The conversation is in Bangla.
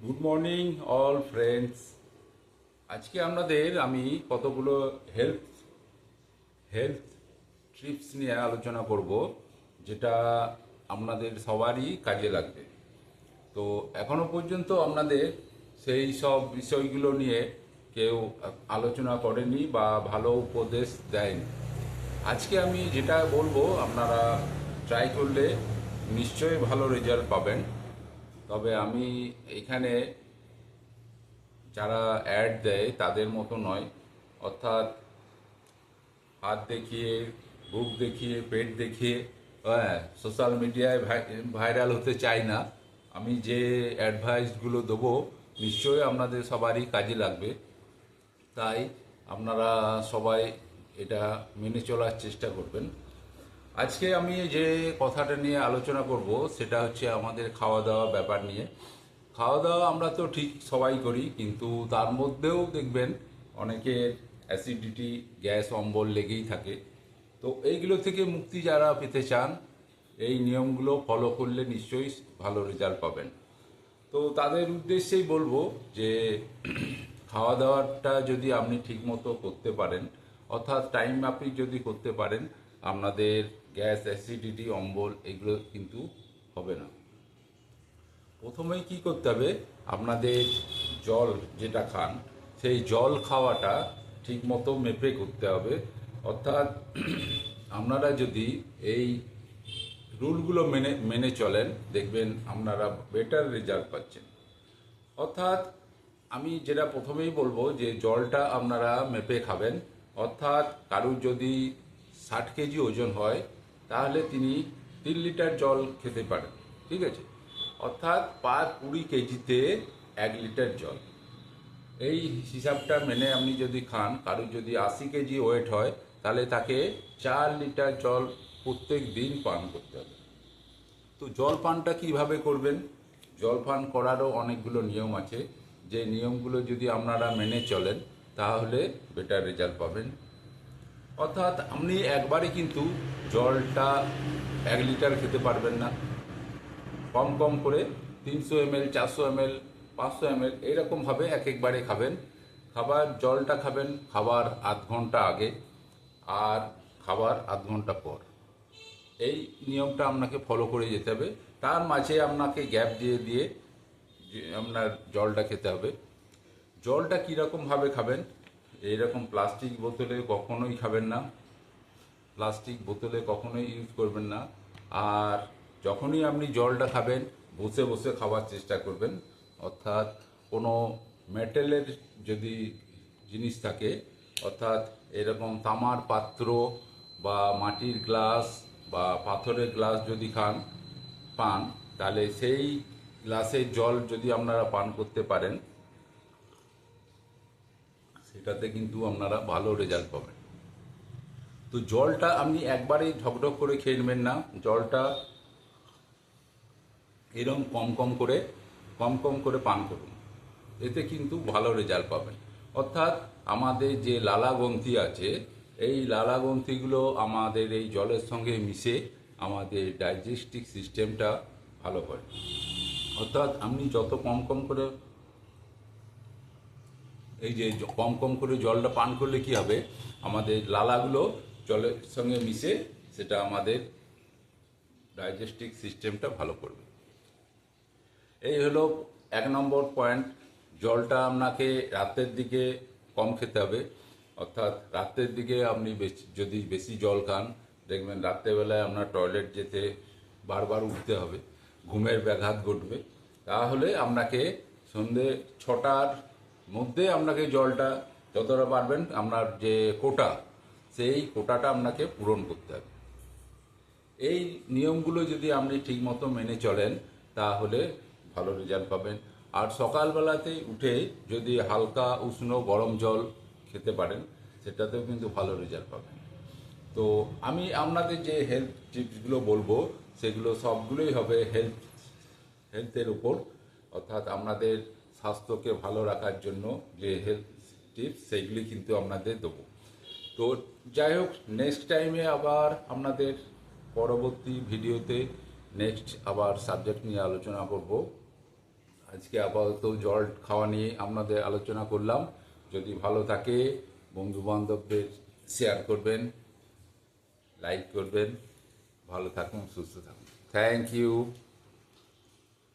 Good morning all friends. আজকে আমি কতগুলো হেলথ হেলথ ট্রিপস নিয়ে আলোচনা করব, যেটা আপনাদের সবারই কাজে লাগবে। তো এখনো পর্যন্ত আপনাদের সেই সব বিষয়গুলো নিয়ে কেউ আলোচনা করেনি বা ভালো উপদেশ দেয়নি। আজকে আমি যেটা বলবো আপনারা ট্রাই করলে নিশ্চয়ই ভালো রেজাল্ট পাবেন। তবে আমি এখানে যারা অ্যাড দেয় তাদের মতো নয়, অর্থাৎ হাত দেখিয়ে, বুক দেখিয়ে, পেট দেখিয়ে হ্যাঁ সোশ্যাল মিডিয়ায় ভাইরাল হতে চাই না। আমি যে অ্যাডভাইসগুলো দেবো নিশ্চয়ই আপনাদের সবারই কাজে লাগবে। তাই আপনারা সবাই এটা মেনে চলার চেষ্টা করবেন। আজকে আমি যে কথাটা নিয়ে আলোচনা করব সেটা হচ্ছে আমাদের খাওয়া দাওয়া ব্যাপার নিয়ে। খাওয়া দাওয়া আমরা তো ঠিক সবাই করি, কিন্তু তার মধ্যেও দেখবেন অনেকের অ্যাসিডিটি, গ্যাস, অম্বল লেগেই থাকে। তো এইগুলো থেকে মুক্তি যারা পেতে চান, এই নিয়মগুলো ফলো করলে নিশ্চয়ই ভালো রেজাল্ট পাবেন। তো তাদের উদ্দেশ্যেই বলবো যে খাওয়া দাওয়াটা যদি আপনি ঠিকমতো করতে পারেন, অর্থাৎ টাইম মাফিক যদি করতে পারেন, আপনাদের গ্যাস, অ্যাসিডিটি, অম্বল এগুলো কিন্তু হবে না। প্রথমেই কি করতে হবে, আপনাদের জল যেটা খান সেই জল খাওয়াটা ঠিকমতো মেপে করতে হবে। অর্থাৎ আপনারা যদি এই রুলগুলো মেনে মেনে চলেন, দেখবেন আপনারা বেটার রেজাল্ট পাচ্ছেন। অর্থাৎ আমি যেটা প্রথমেই বলবো যে জলটা আপনারা মেপে খাবেন। অর্থাৎ কারুর যদি 60 কেজি ওজন হয়, তাহলে তিনি 3 লিটার জল খেতে পারেন। ঠিক আছে? অর্থাৎ পার 20 কেজিতে 1 লিটার জল। এই হিসাবটা মেনে আপনি যদি খান, কারুর যদি 80 কেজি ওয়েট হয়, তাহলে তাকে 4 লিটার জল প্রত্যেক দিন পান করতে হবে। তো জল পানটা কীভাবে করবেন? জল পান করারও অনেকগুলো নিয়ম আছে, যে নিয়মগুলো যদি আপনারা মেনে চলেন তাহলে বেটার রেজাল্ট পাবেন। অর্থাৎ আপনি একবারে কিন্তু জলটা 1 লিটার খেতে পারবেন না। কম কম করে 300 ml, 400 ml, 500 ml এইরকমভাবে এক একবারে খাবেন। জলটা খাবেন খাবার আধ ঘন্টা আগে আর খাবার আধ ঘন্টা পর। এই নিয়মটা আপনাকে ফলো করে যেতে হবে। তার মাঝে আপনাকে গ্যাপ দিয়ে দিয়ে আপনার জলটা খেতে হবে। জলটা কীরকমভাবে খাবেন? এইরকম প্লাস্টিক বোতলে কখনোই খাবেন না। প্লাস্টিক বোতলে কখনোই ইউজ করবেন না। আর যখনই আপনি জলটা খাবেন, বসে বসে খাওয়ার চেষ্টা করবেন। অর্থাৎ কোনো মেটেলের যদি জিনিস থাকে, অর্থাৎ এরকম তামার পাত্র বা মাটির গ্লাস বা পাথরের গ্লাস যদি পান, তাহলে সেই গ্লাসের জল যদি আপনারা পান করতে পারেন, সেটাতে কিন্তু আপনারা ভালো রেজাল্ট পাবেন। তো জলটা আপনি একবারেই ঢকঢক করে খেয়ে নেবেন না। জলটা এরকম কম কম করে পান করুন। এতে কিন্তু ভালো রেজাল্ট পাবেন। অর্থাৎ আমাদের যে লালা গ্রন্থি আছে, এই লালা গ্রন্থিগুলো আমাদের এই জলের সঙ্গে মিশে আমাদের ডাইজেস্টিভ সিস্টেমটা ভালো করে। অর্থাৎ আপনি যত কম করে কম কম করে জলটা পান করলে কি হবে, আমাদের লালাগুলো জলের সঙ্গে মিশে সেটা আমাদের ডাইজেস্টিভ সিস্টেমটা ভালো করবে। এই হলো 1 নম্বর পয়েন্ট। জলটা আপনাকে রাতের দিকে কম খেতে হবে। অর্থাৎ রাতের দিকে আপনি যদি বেশি জল খান, দেখবেন রাত্রেবেলায় আপনার টয়লেট যেতে বারবার উঠতে হবে, ঘুমের ব্যাঘাত ঘটবে। তাহলে আপনাকে সন্ধে 6টার মধ্যে আপনাকে জলটা যতটা পারবেন, আপনার যে কোটা, সেই কোটাটা আপনাকে পূরণ করতে হবে। এই নিয়মগুলো যদি আপনি ঠিকমতো মেনে চলেন, তাহলে ভালো রেজাল্ট পাবেন। আর সকালবেলাতে উঠে যদি হালকা উষ্ণ গরম জল খেতে পারেন, সেটাতেও কিন্তু ভালো রেজাল্ট পাবেন। তো আমি আপনাদের যে হেলথ টিপসগুলো বলবো, সেগুলো সবগুলোই হবে হেলথের উপর। অর্থাৎ আপনাদের স্বাস্থ্যকে ভালো রাখার জন্য যে হেলথ টিপস, সেইগুলি কিন্তু আপনাদের দেবো। তো যাই হোক, নেক্সট টাইমে আবার আপনাদের পরবর্তী ভিডিওতে নেক্সট আবার সাবজেক্ট নিয়ে আলোচনা করব। আজকে আপাতত জল খাওয়া নিয়ে আপনাদের আলোচনা করলাম। যদি ভালো থাকে বন্ধু বান্ধবদের শেয়ার করবেন, লাইক করবেন। ভালো থাকুন, সুস্থ থাকুন। Thank you.